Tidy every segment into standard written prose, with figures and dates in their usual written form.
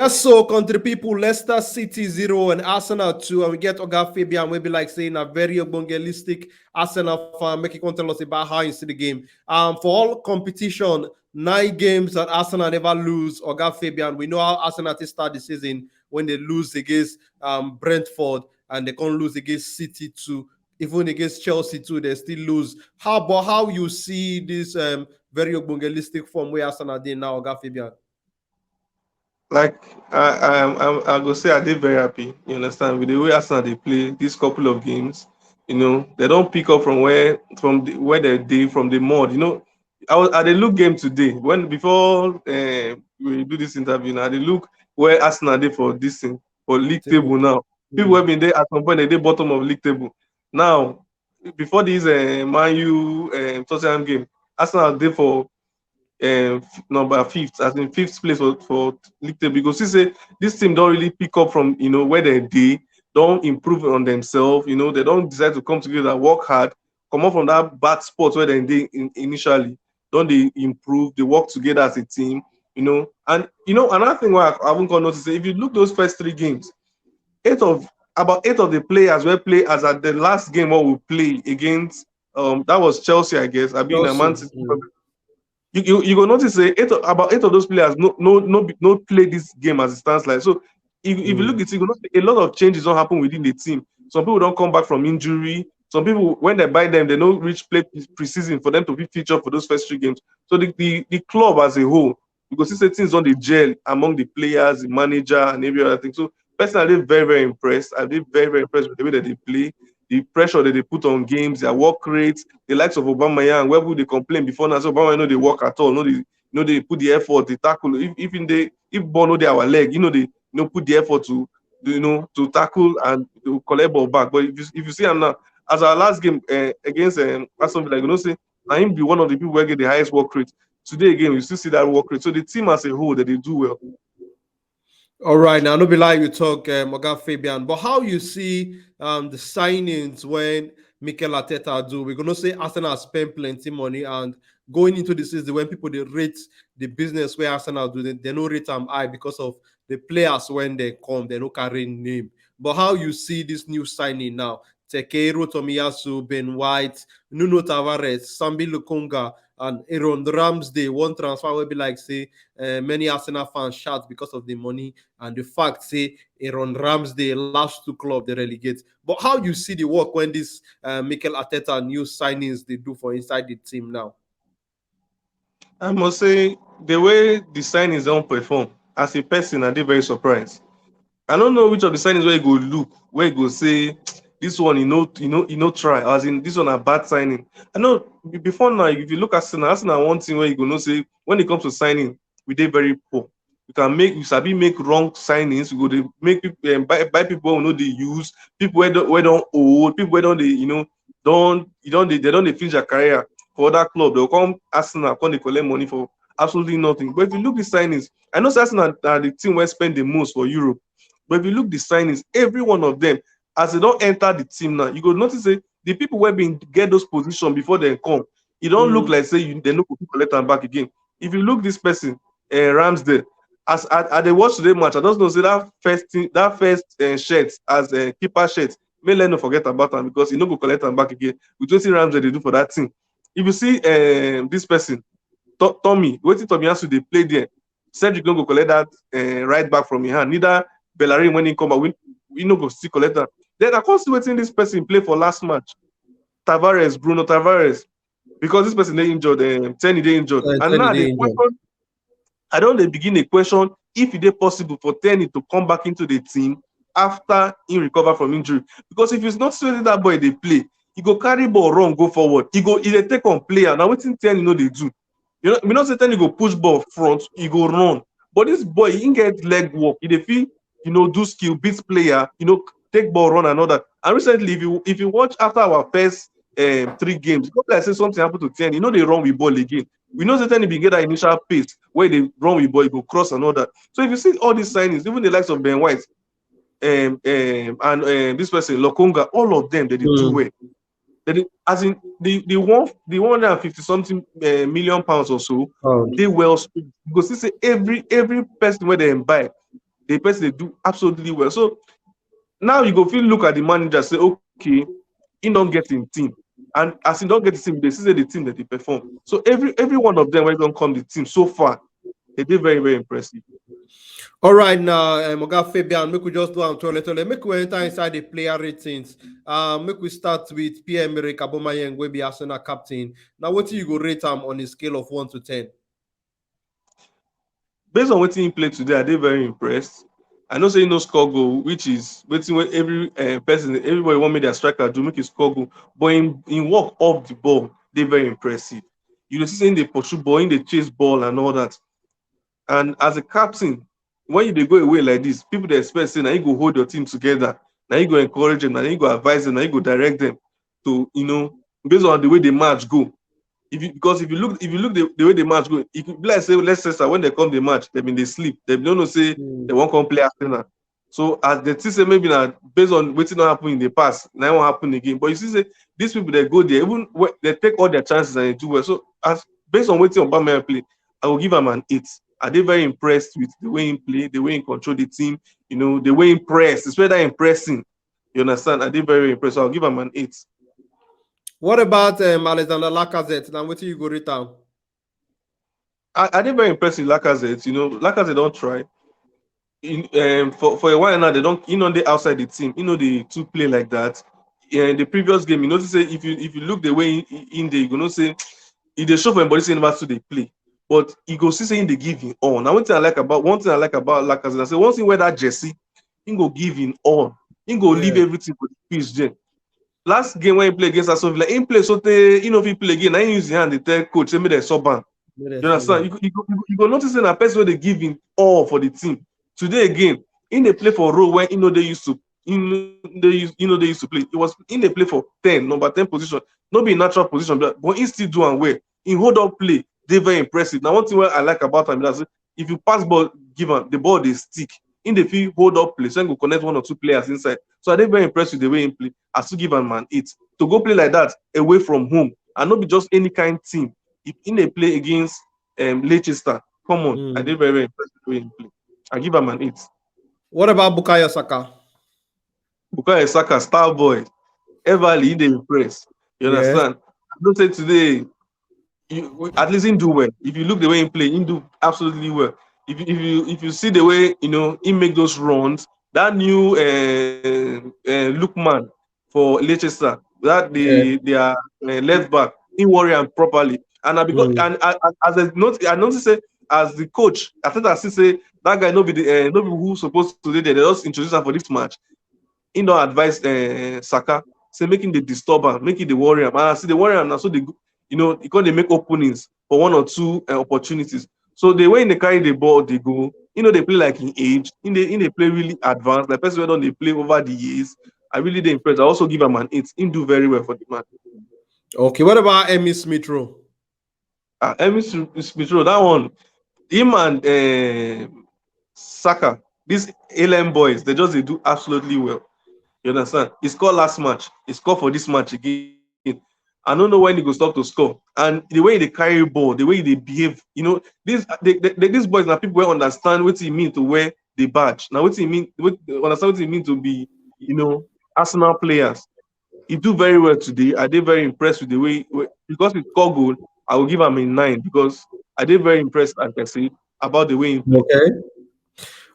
Yes, so country people, Leicester City 0 and Arsenal 2, and we get Oga Fabian, maybe like saying a very evangelistic Arsenal fan, making come tell us about how you see the game. For all competition, 9 games that Arsenal never lose. Oga Fabian, we know how Arsenal to start the season when they lose against Brentford and they can't lose against City too. Even against Chelsea too, they still lose. How you see this very evangelistic form where Arsenal did now, Oga Fabian? Like I go say I did very happy. You understand with the way Arsenal they play these couple of games. They don't pick up from where they did from the mud. I was at the look game today when before we do this interview. Now they look where Arsenal did for this thing for league Table. table now. People Mm. have been there at some point they did bottom of league table. Now before this Man U Tottenham game, Arsenal did for number fifth, as in fifth place for league table. Because you say this team don't really pick up from where they don't improve on themselves. They don't decide to come together, work hard, come up from that bad spot where they did initially. Don't they improve? They work together as a team. And another thing why I haven't got notice, if you look those first 3 games, about eight of the players will play as at the last game what we play against that was Chelsea, I guess. I mean, Chelsea. Man City. You go notice say about eight of those players no play this game as it stands like. So if you look Mm. at it, you go notice a lot of changes don't happen within the team. Some people don't come back from injury. Some people when they buy them, they don't reach play preseason for them to be featured for those first 3 games. So the club as a whole, because see things on the gel among the players, the manager, and every other thing. So personally, I'm very very impressed. I've been very very impressed with the way that they play, the pressure that they put on games, their work rates, the likes of Obama where would they complain before now? So Obama know they work at all, they put the effort, they tackle. If ball know they our leg, they put the effort to tackle and to collect ball back. But if you see him now, as our last game against Aston Villa, say now him be one of the people who get the highest work rate. Today again, you still see that work rate. So the team as a whole that they do well. All right, now no be like you talk, Morgan Fabian, but how you see the signings when Mikel Arteta do? We're gonna say Arsenal spend plenty money and going into the season when people they rate the business where Arsenal do, they no rate them high because of the players when they come, they no carry name. But how you see this new signing now? Tekero Tomiyasu, Ben White, Nuno Tavares, Sambi Lukonga, and Aaron Ramsdale. One transfer will be like say many Arsenal fans shout because of the money and the fact say Aaron Ramsdale last 2 clubs they relegate. But how you see the work when this Mikel Arteta new signings they do for inside the team now? I must say the way the signings don't perform as a person, I did very surprised. I don't know which of the signings where you go look, where you go say this one, try. As in this one a bad signing. I know before now, if you look at Arsenal one thing where you go know say when it comes to signing, we did very poor. You sabi make wrong signings. You go they make people buy people who know they use people where don't old people where don't they they don't they finish their career for other club. They'll come Arsenal come they collect money for absolutely nothing. But if you look at the signings, I know Arsenal are the team where spend the most for Europe. But if you look the signings, every one of them, as they don't enter the team now, you go notice say the people where been get those positions before they come, it don't look Mm. like say they no go fit collect them back again. If you look this person, Ramsdale, as I they watch today match, I just know say that first shirt as a keeper shirt, may let no forget about them because he no go collect them back again. With what Ramsdale they do for that team. If you see this person, Tommy, wetin Tommy Ansu dey play there, Cedric no go collect that right back from him hand. Neither Bellerin when he come back, we no go still collect that. Then I come see wetin this person play for last match. Bruno Tavares, because this person dey injured, Ten dey injured, and Ten now day the injured. question, I don dey begin a question if it is possible for Ten to come back into the team after he recover from injury. Because if it's not so that boy dey play, he go carry ball run go forward. He dey take on player. Now wetin Ten no dey do. We not say Ten go push ball front, he go run. But this boy, he get leg work. He dey feel, do skill, beat player, take ball run and all that. And recently, if you watch after our first 3 games, it like say something happened to Ten. They run with ball again. We know that Ten be get that initial pace where they run with ball, he go cross and all that. So if you see all these signings, even the likes of Ben White and this person Lokonga, all of them they do Mm. well. As in the 150 something million pounds or so, Pound. they well spent. Because you say every person where they buy, the person they do absolutely well. So now you go feel look at the manager say, okay, he don't get in team. And as he don't get the team, they see the team that they perform. So every one of them when don't come the team so far, they did very, very impressive. All right, now, Oga Fabian, make we just do toilet. Make we enter inside the player ratings. Make we start with Pierre-Emerick Aubameyang, wey be Arsenal captain. Now, what you go rate him on a scale of 1 to 10? Based on what he played today, I did very impressed. I know say no score goal, which is waiting when every person, everybody want me their striker to make a score goal, but in work off the ball, they very impressive. You know, see saying they pursue ball, in the chase ball and all that. And as a captain, when you they go away like this, people they expect say now you go hold your team together, now you go encourage them, now you go advise them, now you go direct them to based on the way the match go. Because if you look the way the match go, it could be like say let's say when they come the match, they mean they sleep. They don't know say they won't come play Arsenal. So as the team say maybe now based on what's not happen in the past, now it won't happen again. But you see say these people they go there, even they take all their chances and they do well. So as based on what's on Aubameyang play, I will give him an 8. Are they very impressed with the way he play, the way he control the team, the way he press, it's very impressing. You understand? Are they very impressed? So I'll give him an 8. What about Alexander Lacazette? Now, what do you go rate him? I did very impressed with Lacazette. Lacazette don't try. For a while now, they don't. They outside the team. They two play like that. In the previous game, notice say if you look the way in there, you say if they show for anybody say never they play, but you go see saying they give him all. Now one thing I like about Lacazette, I say one thing where that Jesse, he go give him all. He go leave everything for the pitch there. Last game when he play against Aston Villa, he play so if he play again, I use the hand, they tell coach, say me they sub ban. You understand? You go notice that a person where they give him all for the team. Today again, in they play for a role where they used to they used to play. It was in they play for 10, number 10 position, not be natural position, but he still do and well. In hold up play, they very impressive. Now, one thing I like about him is if you pass ball, give him the ball, they stick. In the field, hold up play, so he go connect one or two players inside. So I did very impressed with the way he play. I still give him an 8. To go play like that away from home and not be just any kind of team. If in a play against Leicester, come on, I did very, very impressed with the way he play. I give him an 8. What about Bukayo Saka? Bukayo Saka, star boy. Everly, he did impress. You understand? I don't say today, at least he do well. If you look the way he play, he do absolutely well. If you see the way he make those runs, that new Lookman for Leicester, that they are left back, he worry him properly. And I noticed say as the coach, I think I see say that guy no be who supposed to do there. They just introduce him for this match. He don't advise Saka, say making the disturber, making the worry him. And I see the worry him now, so they because they make openings for one or two opportunities. So the way they carry the ball, they go. They play like in age. They play really advanced. Like person where they play over the years. I really did impressed. I also give him an 8. He do very well for the match. Okay, what about Emil Smith Rowe? Emil Smith Rowe, that one, him and Saka, these ALM boys, they do absolutely well. You understand? He scored last match. He scored for this match again. I don't know when he go stop to score. And the way they carry ball, the way they behave, these boys now people will understand what it mean to wear the badge. Now understand what it mean to be, Arsenal players. He do very well today. I did very impressed with the way because he scored goal, I will give him a 9 because I did very impressed, like I said, about the way he played.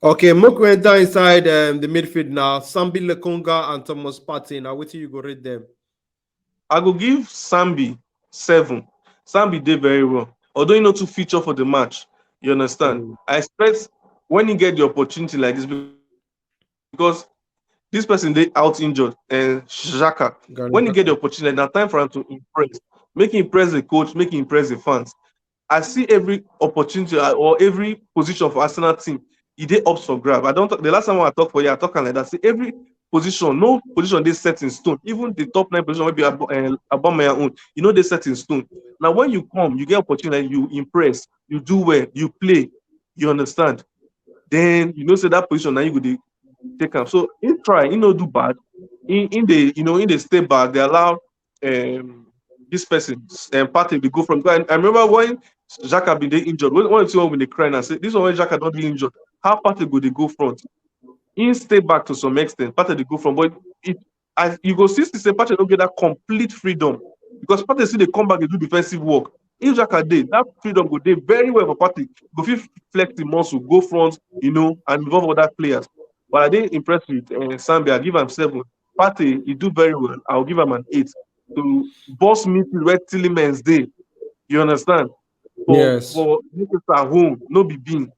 Okay, Moko enter inside the midfield now. Sambi Lokonga and Thomas Partey. Now, what do you go rate them? I go give Sambi 7. Sambi did very well. Although to feature for the match, you understand. I expect when you get the opportunity like this, because this person they out injured and Xhaka. When you get the opportunity, now time for him to impress, make him impress the coach, make him impress the fans. I see every opportunity or every position for Arsenal team, he did up for grab. The last time I talk for you, I talk like that. See every position, no position they set in stone. Even the top 9 position will be Aubameyang own. They set in stone. Now when you come, you get opportunity, you impress, you do well, you play, you understand. Then say that position now you go take him. So he try, do bad. In the stay back, they allow this person Partey to go from. I remember when Xhaka been injured. When they cry and say this one when Xhaka don't be injured, how Partey go they go front. He stay back to some extent. Partey they go front, but it as you go see say Partey don't get that complete freedom because Partey see they come back they do defensive work. If Xhaka dey, that freedom go dey very well for Partey. Go fit flex the muscle, go front, and involve other players. But I dey impressed with Sambia. I give him 7. Partey, he do very well. I'll give him an 8. To boss midfield where Tillemans dey, you understand? Yes. For Newcastle at home, no be bean.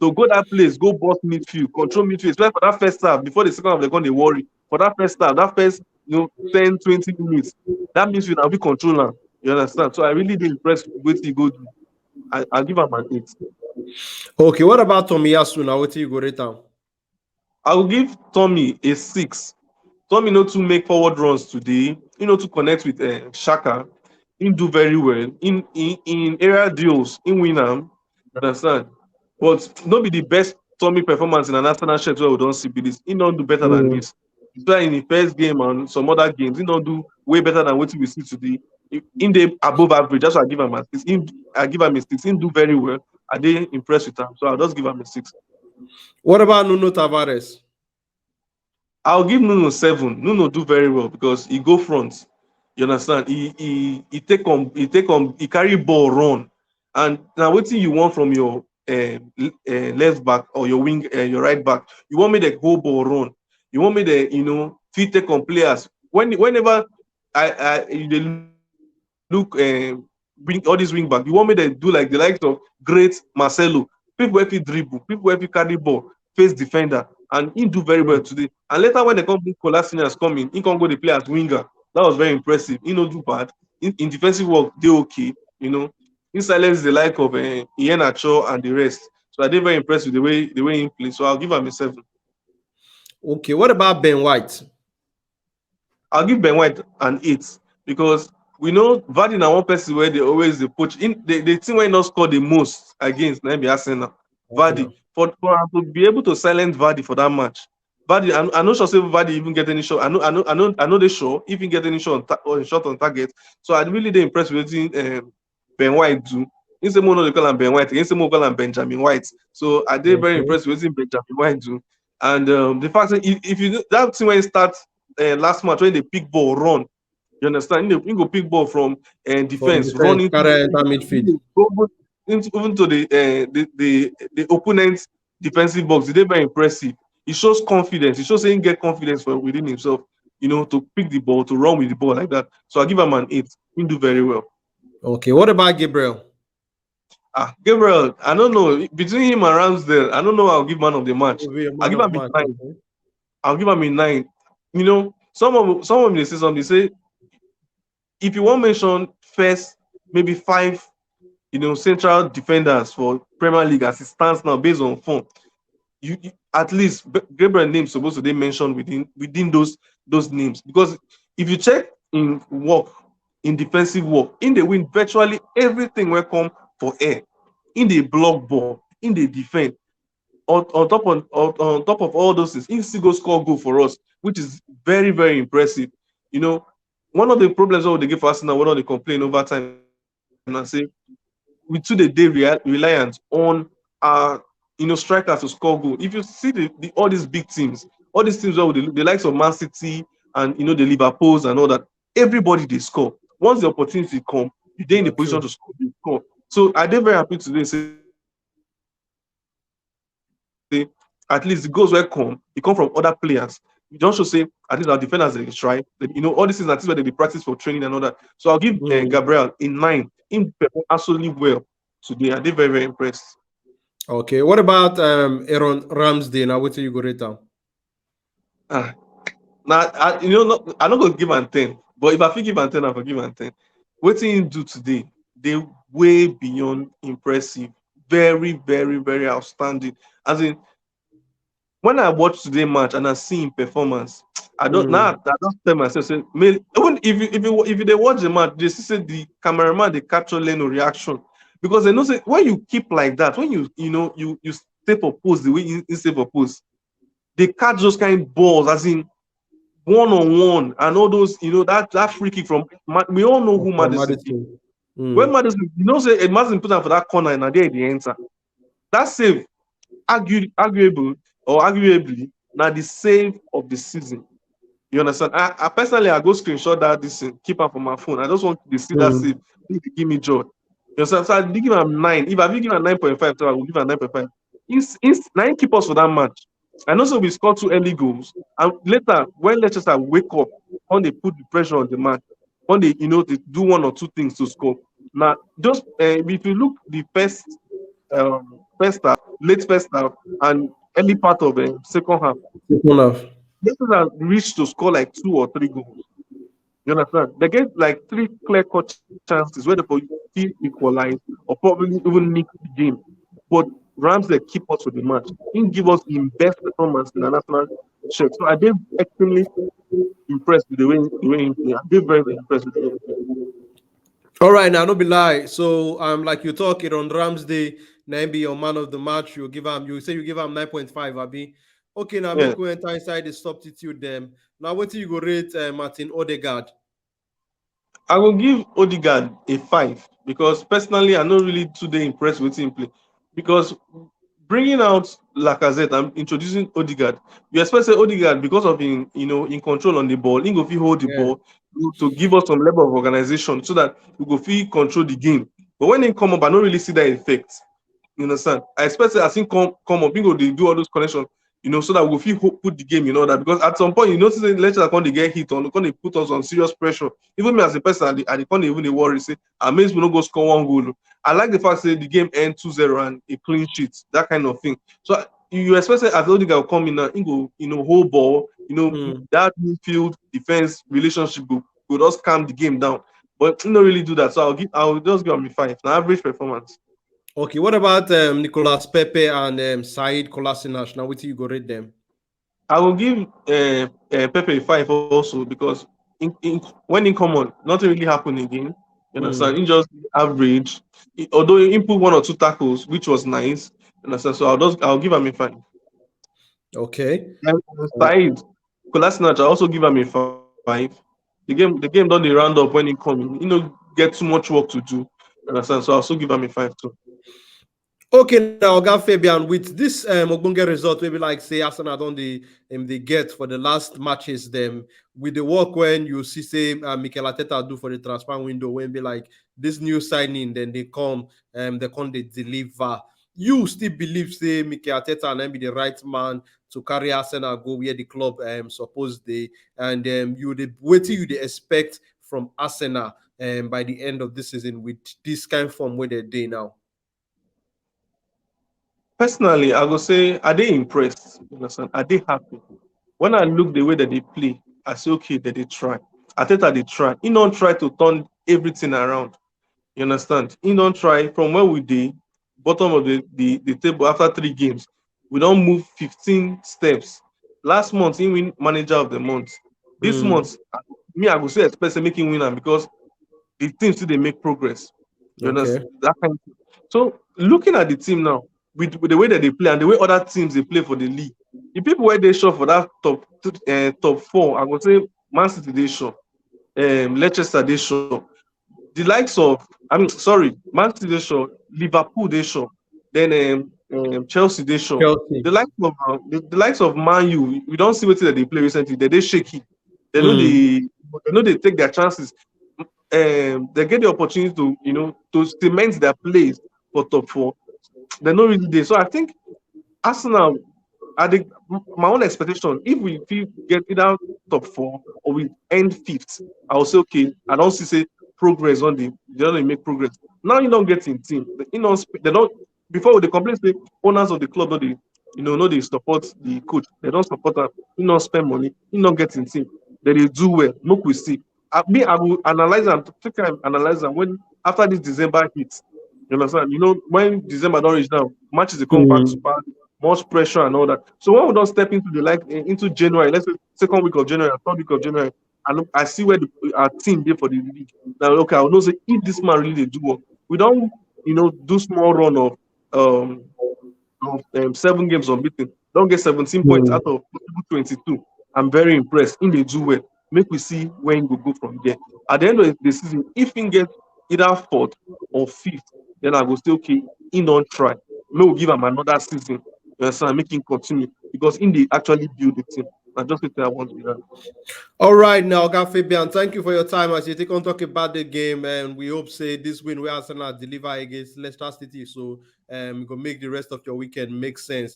So go that place, go boss midfield, control midfield, especially for that first half, before the second half, they're going to worry. For that first half, that first 10, 20 minutes, that midfield will be controller. You understand? So I really did impressed with what he go do. I'll give him an 8. Okay, what about Tomiyasu now? What do you go rate down? I will give Tommy a 6. Tommy to make forward runs today, to connect with Shaka. He do very well. In area deals, in Winham, you understand? But not be the best Tommy performance in a national shirt where we don't see this. He don't do better than this. Especially in the first game and some other games, he don't do way better than what we see today. In the above average, that's why I give him a 6. I give him a 6. He do very well. I did impressed with him, so I'll just give him a 6. What about Nuno Tavares? I'll give Nuno 7. Nuno do very well because he go front. You understand? He carry ball run, and now what you want from your left back or your wing, your right back? You want me to hold ball run? You want me to fit take on players? Whenever they look bring all these wing back, you want me to do like the likes of great Marcelo, people where you dribble, people where you carry ball, face defender, and he do very well today. And later when they come, Kolasinac coming, he can go to play as winger. That was very impressive. He no do bad. In defensive work, they okay. He silenced the like of Iheanacho and the rest. So I did very impressed with the way he plays. So I'll give him a 7. Okay, what about Ben White? I'll give Ben White an 8 because we know Vardy na one person where they always they poach in the team where he not score the most against maybe Arsenal. Vardy for to be able to silence Vardy for that match. Vardy, I'm not sure if Vardy even get any shot. I know they sure if he get any shot on target. So I really did impressed with Ben White do. Instead of they call him Ben White, instead of call him Benjamin White. So I did very impressed with Benjamin White do. And the fact that if you that team when you start last match when they pick ball run, you understand? You go pick ball from defense, run into midfield. Even to the opponent's defensive box. They're very impressive. It shows confidence. It shows saying get confidence from within himself, to pick the ball, to run with the ball like that. So I give him an 8. He do very well. Okay, what about Gabriel? Gabriel, I don't know. Between him and Ramsdale, I don't know. I'll give man of the match. I'll give him a 9. Okay. I'll give him a 9. Some of them they say something. They say if you want to mention first, maybe 5, central defenders for Premier League as it stands now based on form, you at least Gabriel names supposed to be mentioned within those names because if you check in defensive work, in the win virtually everything will come for air, in the block ball, in the defense. On top of all those things, he still go score goal for us, which is very, very impressive. One of the problems that they give Arsenal, one of the complain over time, and I say we today reliant on our strikers to score goal. If you see all these big teams, all these teams where the likes of Man City and the Liverpools and all that, everybody they score. Once the opportunity come, you're in the position to score. So I did very happy today. Say at least the goals will come. It come from other players. You don't show say at least our defenders they try. All these things that is where they practice for training and all that. So I'll give Gabriel a 9. He performed absolutely well today. I did very, very impressed. Okay, what about Aaron Ramsdale? Now, what do you go rate down? Now I'm not gonna give him 10, but if I think give him 10, I will give him 10. What did he do today? They way beyond impressive, very, very, very outstanding. As in, when I watch today's match and I see him performance, I don't tell myself say, even if they watch the match, they see the cameraman they capture Leno reaction because they know say when you keep like that, when you stay for pose the way you stay for pose, they catch those kind of balls as in one-on-one and all those that free kick from we all know who Maddison is. When Maddison, say Maddison put him for that corner and there they enter. That save arguable or arguably now the save of the season. You understand? I personally I go screenshot that this thing, keep am for my phone. I just want to see that save. Mm. It give me joy. You understand? So I did give him 9. If I did give him 9.5, so I will give him 9.5. Nine keepers for that match. And also we scored 2 early goals. And later, when Leicester wake up, when they put the pressure on the match, when they they do one or two things to score. Now, just if you look the first half, late first half, and early part of the second half, Second half. Leicester reached to score like 2 or 3 goals. You understand? They get like 3 clear-cut chances where they still equalize or probably even nick the game. But Ramsey keep us with the match. He give us the best performance in the national check. So I been extremely impressed with the way he play. I been very, very impressed with the way he play. All right, now no be lie. So like you talk it on Ramsday, now be your man of the match. You give him, you say you give him 9.5, Abi. Okay, now Yeah. make we enter inside the substitute them. Now what do you go rate Martin Odegaard? I will give Odegaard a 5 because personally I'm not really today impressed with him play. Because bringing out Lacazette and introducing Odegaard, you expect say Odegaard because of in control on the ball, he go fit hold the Yeah. ball to give us some level of organization so that we go fit control the game. But when he come up, I don't really see that effect. You understand? I expect as him come up, he go dey do all those connections, so that we fit put the game in order. Because at some point, you notice say Leicester come dey get hit on, come dey put us on serious pressure. Even me as a person, I dey come dey even dey worry say, amaze we no go score 1 goal. I like the fact say the game end 2-0 and a clean sheet, that kind of thing. So you expect say as Odegaard come in now, he go hold ball, Mm. that midfield defense relationship go just calm the game down. But he no really do that. So I'll just give him a 5. Now average performance. Okay, what about Nicolas Pepe and Said Kolasinac? Now what do you go rate them? I will give Pepe a 5 also because when he come on, nothing really happened again. You understand? Mm. He just average. Although he put 1 or 2 tackles, which was nice. You understand? So I'll give him a 5. Okay. And Said Kolasinac, I also give him a 5. The game don't dey round up when he come in. Get too much work to do. You understand? So I also give him a 5 too. Okay, now Oga Fabian, with this Ogbonge result, maybe like say Arsenal don't they get for the last matches them with the work when you see say Mikel Arteta do for the transfer window when be like this new signing, then they come they deliver. You still believe say Mikel Arteta and then be the right man to carry Arsenal go where the club supposed they and you the waiting you they expect from Arsenal by the end of this season with this kind of form where they now. Personally, I go say, are they impressed? You understand? Are they happy? When I look the way that they play, I say, okay, that they try. Ateta they try. He don't try to turn everything around. You understand? He don't try from where we did, bottom of the table after 3 games. We don't move 15 steps. Last month, he win manager of the month. This Mm. month, me, I go say expect making winner because the team still they make progress. You Okay. understand? That kind of thing. So looking at the team now, with the way that they play and the way other teams they play for the league, the people where they show for that top 4, I would say Man City they show, Leicester they show, the likes of Man City they show, Liverpool they show, then Chelsea they show. Chelsea. The likes of Man U, we don't see what they play recently. They shaky. They know Mm. they take their chances. They get the opportunity to cement their place for top 4. They're not really there. So I think Arsenal, my own expectation, if we get either top 4 or we end fifth, I will say okay. I don't see say progress on they don't make progress. Now you don't get in team. They don't before they complain say owners of the club no they no they support the coach. They don't support them. He not spend money. He not get in team. They do well. Look we see. I will analyze them. Take time analyze them when after this December hits. You understand? When December don't reach now, matches they come back to Mm. back, much pressure and all that. So when we don't step into into January, let's say second week of January, third week of January, I see where our team there for the league. Now, okay, I will know say if this man really dey do work, we don't do small run um, of 7 games unbeaten. Don't get 17 points Mm. out of possible 22. I'm very impressed. In they do well. Make we see where he go from there. At the end of the season, if he get either fourth or fifth, then I go say okay, he don't try. May we give him another season You understand? Make him continue because in they actually build the team. I just think I want to be that. All right, now, Oga Fabian, thank you for your time as you take on talk about the game, and we hope say this win we Arsenal deliver against Leicester City, so we can make the rest of your weekend make sense.